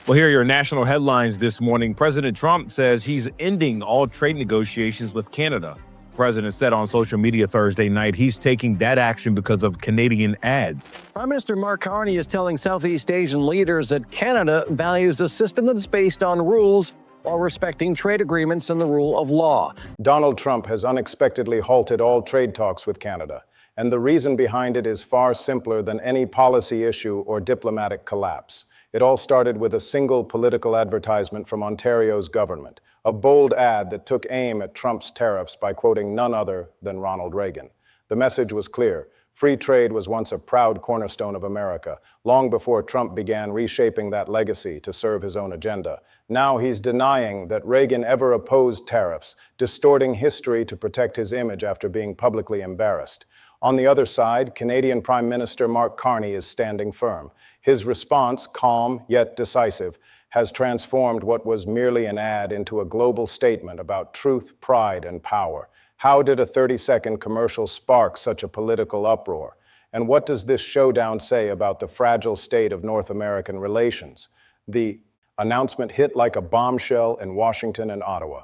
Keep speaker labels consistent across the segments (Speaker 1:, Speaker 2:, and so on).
Speaker 1: Well, here are your national headlines this morning. President Trump says he's ending all trade negotiations with Canada. The president said on social media Thursday night he's taking that action because of Canadian ads.
Speaker 2: Prime Minister Mark Carney is telling Southeast Asian leaders that Canada values a system that's based on rules while respecting trade agreements and the rule of law.
Speaker 3: Donald Trump has unexpectedly halted all trade talks with Canada, and the reason behind it is far simpler than any policy issue or diplomatic collapse. It all started with a single political advertisement from Ontario's government, a bold ad that took aim at Trump's tariffs by quoting none other than Ronald Reagan. The message was clear. Free trade was once a proud cornerstone of America, long before Trump began reshaping that legacy to serve his own agenda. Now he's denying that Reagan ever opposed tariffs, distorting history to protect his image after being publicly embarrassed. On the other side, Canadian Prime Minister Mark Carney is standing firm. His response, calm yet decisive, has transformed what was merely an ad into a global statement about truth, pride, and power. How did a 30-second commercial spark such a political uproar? And what does this showdown say about the fragile state of North American relations? The announcement hit like a bombshell in Washington and Ottawa.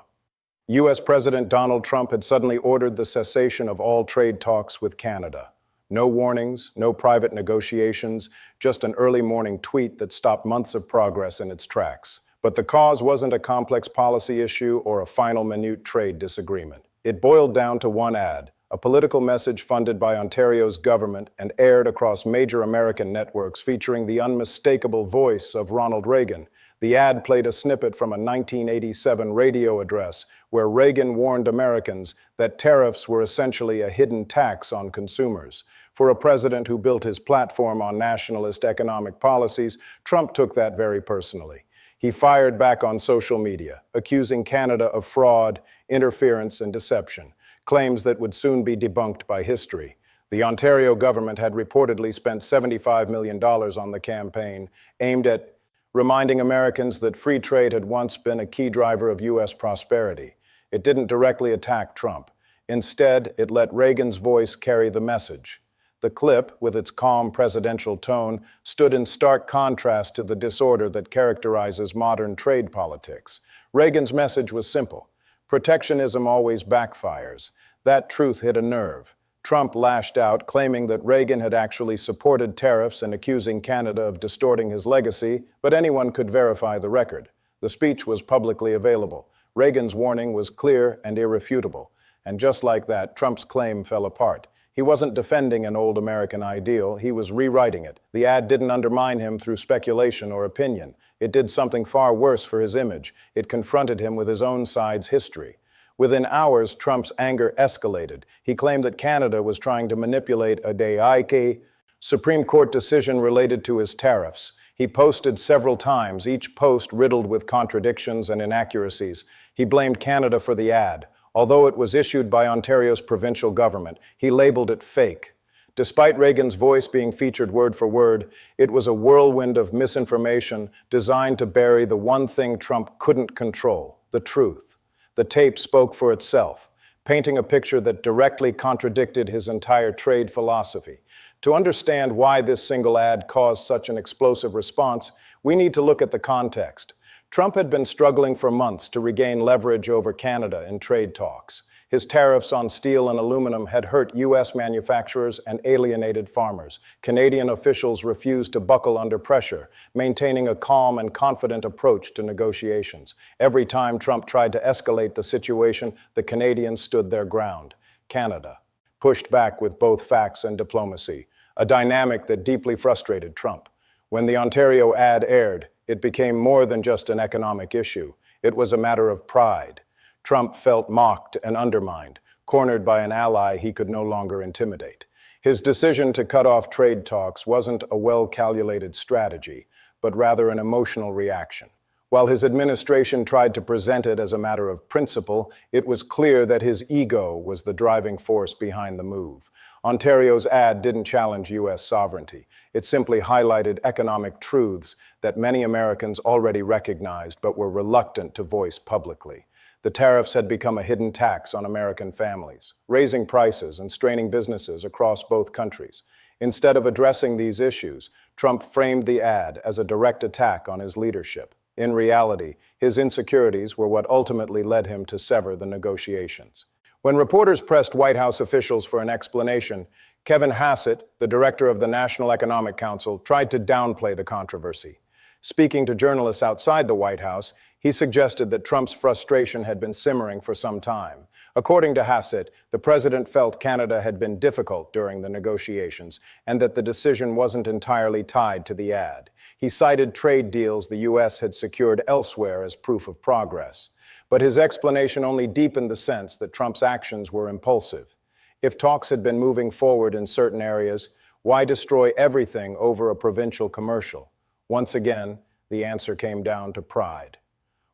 Speaker 3: U.S. President Donald Trump had suddenly ordered the cessation of all trade talks with Canada. No warnings, no private negotiations, just an early morning tweet that stopped months of progress in its tracks. But the cause wasn't a complex policy issue or a final minute trade disagreement. It boiled down to one ad, a political message funded by Ontario's government and aired across major American networks featuring the unmistakable voice of Ronald Reagan. The ad played a snippet from a 1987 radio address where Reagan warned Americans that tariffs were essentially a hidden tax on consumers. For a president who built his platform on nationalist economic policies, Trump took that very personally. He fired back on social media, accusing Canada of fraud, interference, and deception, claims that would soon be debunked by history. The Ontario government had reportedly spent $75 million on the campaign, aimed at reminding Americans that free trade had once been a key driver of U.S. prosperity. It didn't directly attack Trump. Instead, it let Reagan's voice carry the message. The clip, with its calm presidential tone, stood in stark contrast to the disorder that characterizes modern trade politics. Reagan's message was simple. Protectionism always backfires. That truth hit a nerve. Trump lashed out, claiming that Reagan had actually supported tariffs and accusing Canada of distorting his legacy, but anyone could verify the record. The speech was publicly available. Reagan's warning was clear and irrefutable. And just like that, Trump's claim fell apart. He wasn't defending an old American ideal, he was rewriting it. The ad didn't undermine him through speculation or opinion. It did something far worse for his image. It confronted him with his own side's history. Within hours, Trump's anger escalated. He claimed that Canada was trying to manipulate a Daike Supreme Court decision related to his tariffs. He posted several times, each post riddled with contradictions and inaccuracies. He blamed Canada for the ad. Although it was issued by Ontario's provincial government, he labeled it fake. Despite Reagan's voice being featured word for word, it was a whirlwind of misinformation designed to bury the one thing Trump couldn't control, the truth. The tape spoke for itself, painting a picture that directly contradicted his entire trade philosophy. To understand why this single ad caused such an explosive response, we need to look at the context. Trump had been struggling for months to regain leverage over Canada in trade talks. His tariffs on steel and aluminum had hurt U.S. manufacturers and alienated farmers. Canadian officials refused to buckle under pressure, maintaining a calm and confident approach to negotiations. Every time Trump tried to escalate the situation, the Canadians stood their ground. Canada pushed back with both facts and diplomacy, a dynamic that deeply frustrated Trump. When the Ontario ad aired, it became more than just an economic issue. It was a matter of pride. Trump felt mocked and undermined, cornered by an ally he could no longer intimidate. His decision to cut off trade talks wasn't a well-calculated strategy, but rather an emotional reaction. While his administration tried to present it as a matter of principle, it was clear that his ego was the driving force behind the move. Ontario's ad didn't challenge U.S. sovereignty. It simply highlighted economic truths that many Americans already recognized but were reluctant to voice publicly. The tariffs had become a hidden tax on American families, raising prices and straining businesses across both countries. Instead of addressing these issues, Trump framed the ad as a direct attack on his leadership. In reality, his insecurities were what ultimately led him to sever the negotiations. When reporters pressed White House officials for an explanation, Kevin Hassett, the director of the National Economic Council, tried to downplay the controversy. Speaking to journalists outside the White House, he suggested that Trump's frustration had been simmering for some time. According to Hassett, the president felt Canada had been difficult during the negotiations and that the decision wasn't entirely tied to the ad. He cited trade deals the U.S. had secured elsewhere as proof of progress. But his explanation only deepened the sense that Trump's actions were impulsive. If talks had been moving forward in certain areas, why destroy everything over a provincial commercial? Once again, the answer came down to pride.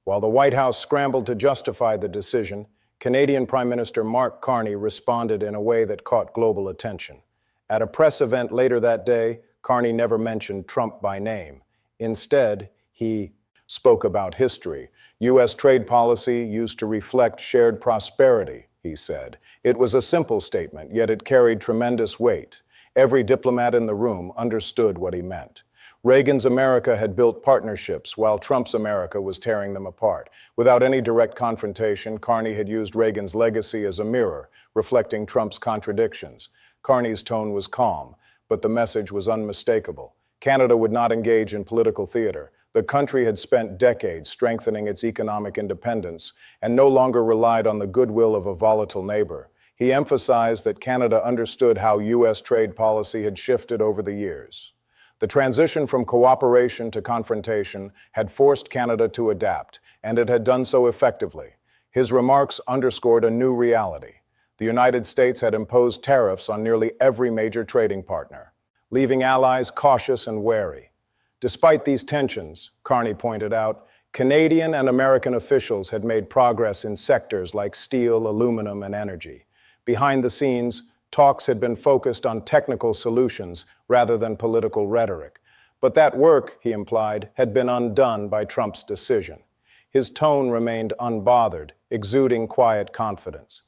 Speaker 3: While the White House scrambled to justify the decision, Canadian Prime Minister Mark Carney responded in a way that caught global attention. At a press event later that day, Carney never mentioned Trump by name. Instead, he spoke about history. U.S. trade policy used to reflect shared prosperity, he said. It was a simple statement, yet it carried tremendous weight. Every diplomat in the room understood what he meant. Reagan's America had built partnerships, while Trump's America was tearing them apart. Without any direct confrontation, Carney had used Reagan's legacy as a mirror, reflecting Trump's contradictions. Carney's tone was calm, but the message was unmistakable. Canada would not engage in political theater. The country had spent decades strengthening its economic independence and no longer relied on the goodwill of a volatile neighbor. He emphasized that Canada understood how U.S. trade policy had shifted over the years. The transition from cooperation to confrontation had forced Canada to adapt, and it had done so effectively. His remarks underscored a new reality. The United States had imposed tariffs on nearly every major trading partner, leaving allies cautious and wary. Despite these tensions, Carney pointed out, Canadian and American officials had made progress in sectors like steel, aluminum, and energy. Behind the scenes, talks had been focused on technical solutions rather than political rhetoric. But that work, he implied, had been undone by Trump's decision. His tone remained unbothered, exuding quiet confidence.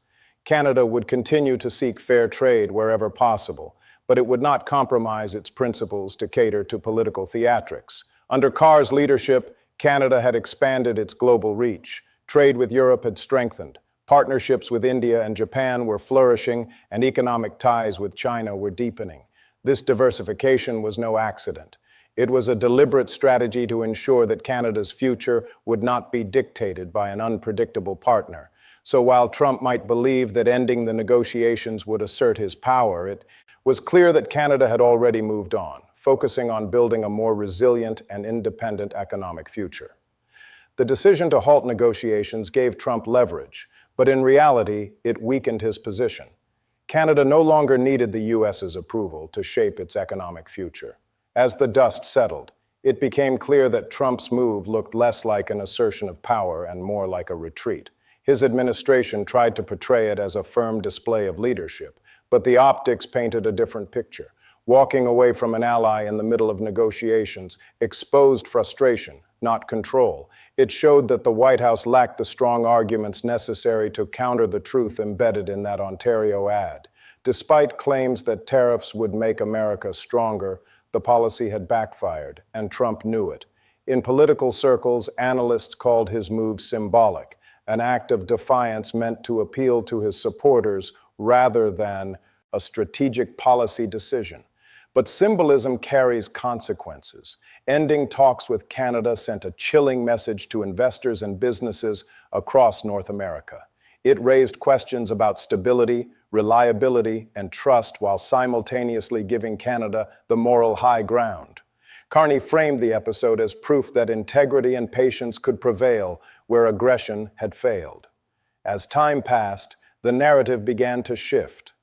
Speaker 3: Canada would continue to seek fair trade wherever possible, but it would not compromise its principles to cater to political theatrics. Under Carr's leadership, Canada had expanded its global reach. Trade with Europe had strengthened. Partnerships with India and Japan were flourishing, and economic ties with China were deepening. This diversification was no accident. It was a deliberate strategy to ensure that Canada's future would not be dictated by an unpredictable partner. So while Trump might believe that ending the negotiations would assert his power, it was clear that Canada had already moved on, focusing on building a more resilient and independent economic future. The decision to halt negotiations gave Trump leverage, but in reality, it weakened his position. Canada no longer needed the U.S.'s approval to shape its economic future. As the dust settled, it became clear that Trump's move looked less like an assertion of power and more like a retreat. His administration tried to portray it as a firm display of leadership, but the optics painted a different picture. Walking away from an ally in the middle of negotiations exposed frustration, not control. It showed that the White House lacked the strong arguments necessary to counter the truth embedded in that Ontario ad. Despite claims that tariffs would make America stronger, the policy had backfired, and Trump knew it. In political circles, analysts called his move symbolic, an act of defiance meant to appeal to his supporters rather than a strategic policy decision. But symbolism carries consequences. Ending talks with Canada sent a chilling message to investors and businesses across North America. It raised questions about stability, reliability, and trust while simultaneously giving Canada the moral high ground. Carney framed the episode as proof that integrity and patience could prevail where aggression had failed. As time passed, the narrative began to shift.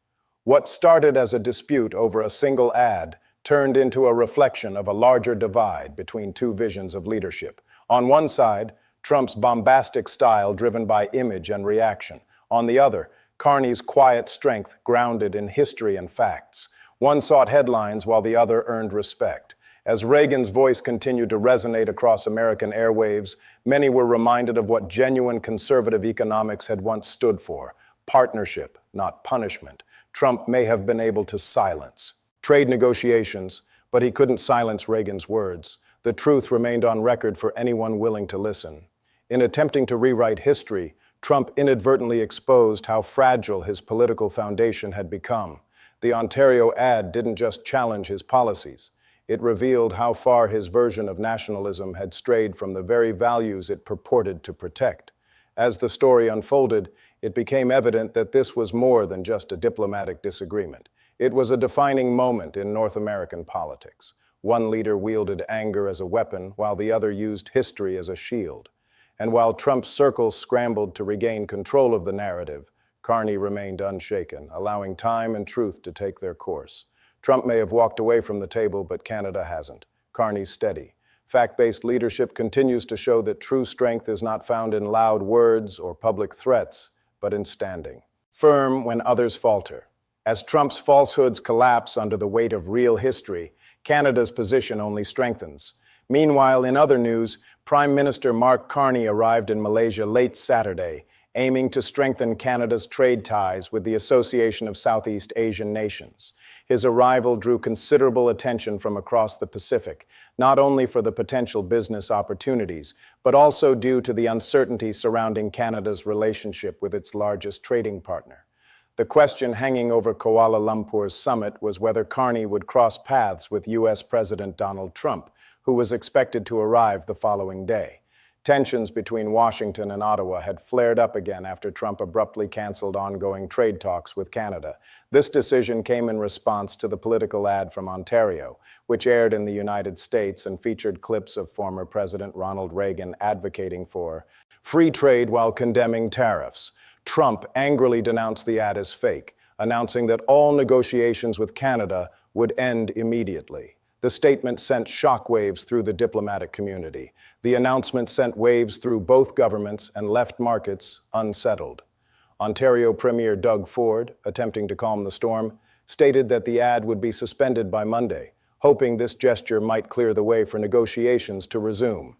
Speaker 3: What started as a dispute over a single ad turned into a reflection of a larger divide between two visions of leadership. On one side, Trump's bombastic style driven by image and reaction. On the other, Carney's quiet strength grounded in history and facts. One sought headlines while the other earned respect. As Reagan's voice continued to resonate across American airwaves, many were reminded of what genuine conservative economics had once stood for: partnership, not punishment. Trump may have been able to silence. trade negotiations, but he couldn't silence Reagan's words. The truth remained on record for anyone willing to listen. In attempting to rewrite history, Trump inadvertently exposed how fragile his political foundation had become. The Ontario ad didn't just challenge his policies. It revealed how far his version of nationalism had strayed from the very values it purported to protect. As the story unfolded, it became evident that this was more than just a diplomatic disagreement. It was a defining moment in North American politics. One leader wielded anger as a weapon, while the other used history as a shield. And while Trump's circles scrambled to regain control of the narrative, Carney remained unshaken, allowing time and truth to take their course. Trump may have walked away from the table, but Canada hasn't. Carney's steady. Fact-based leadership continues to show that true strength is not found in loud words or public threats, but in standing firm when others falter. As Trump's falsehoods collapse under the weight of real history, Canada's position only strengthens. Meanwhile, in other news, Prime Minister Mark Carney arrived in Malaysia late Saturday, aiming to strengthen Canada's trade ties with the Association of Southeast Asian Nations. His arrival drew considerable attention from across the Pacific, not only for the potential business opportunities, but also due to the uncertainty surrounding Canada's relationship with its largest trading partner. The question hanging over Kuala Lumpur's summit was whether Carney would cross paths with U.S. President Donald Trump, who was expected to arrive the following day. Tensions between Washington and Ottawa had flared up again after Trump abruptly canceled ongoing trade talks with Canada. This decision came in response to the political ad from Ontario, which aired in the United States and featured clips of former President Ronald Reagan advocating for free trade while condemning tariffs. Trump angrily denounced the ad as fake, announcing that all negotiations with Canada would end immediately. The statement sent shockwaves through the diplomatic community. The announcement sent waves through both governments and left markets unsettled. Ontario Premier Doug Ford, attempting to calm the storm, stated that the ad would be suspended by Monday, hoping this gesture might clear the way for negotiations to resume.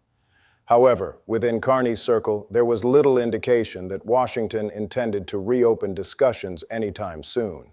Speaker 3: However, within Carney's circle, there was little indication that Washington intended to reopen discussions anytime soon.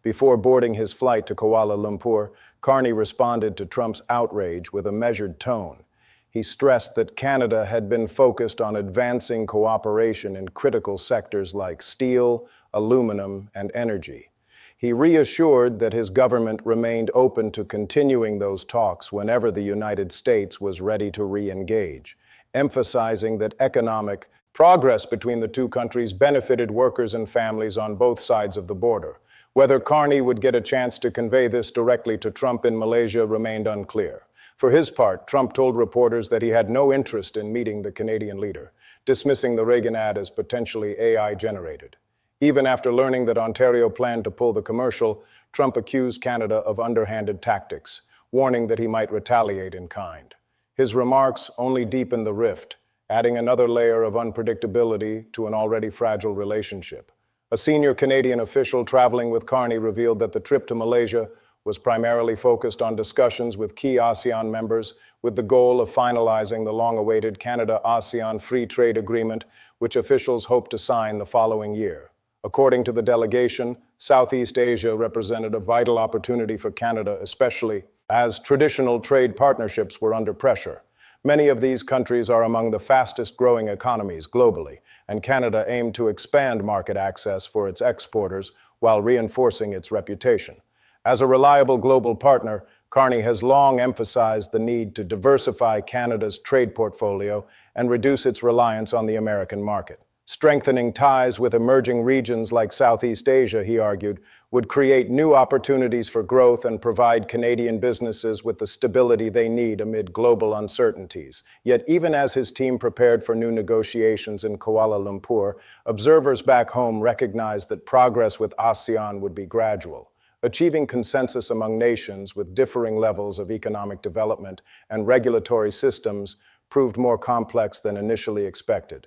Speaker 3: Before boarding his flight to Kuala Lumpur, Carney responded to Trump's outrage with a measured tone. He stressed that Canada had been focused on advancing cooperation in critical sectors like steel, aluminum, and energy. He reassured that his government remained open to continuing those talks whenever the United States was ready to re-engage, emphasizing that economic progress between the two countries benefited workers and families on both sides of the border. Whether Carney would get a chance to convey this directly to Trump in Malaysia remained unclear. For his part, Trump told reporters that he had no interest in meeting the Canadian leader, dismissing the Reagan ad as potentially AI-generated. Even after learning that Ontario planned to pull the commercial, Trump accused Canada of underhanded tactics, warning that he might retaliate in kind. His remarks only deepened the rift, adding another layer of unpredictability to an already fragile relationship. A senior Canadian official traveling with Carney revealed that the trip to Malaysia was primarily focused on discussions with key ASEAN members, with the goal of finalizing the long-awaited Canada-ASEAN Free Trade Agreement, which officials hope to sign the following year. According to the delegation, Southeast Asia represented a vital opportunity for Canada, especially as traditional trade partnerships were under pressure. Many of these countries are among the fastest-growing economies globally, and Canada aimed to expand market access for its exporters while reinforcing its reputation. As a reliable global partner, Carney has long emphasized the need to diversify Canada's trade portfolio and reduce its reliance on the American market. Strengthening ties with emerging regions like Southeast Asia, he argued, would create new opportunities for growth and provide Canadian businesses with the stability they need amid global uncertainties. Yet even as his team prepared for new negotiations in Kuala Lumpur, observers back home recognized that progress with ASEAN would be gradual. Achieving consensus among nations with differing levels of economic development and regulatory systems proved more complex than initially expected.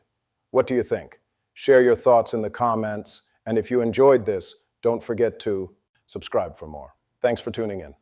Speaker 3: What do you think? Share your thoughts in the comments, and if you enjoyed this, don't forget to subscribe for more. Thanks for tuning in.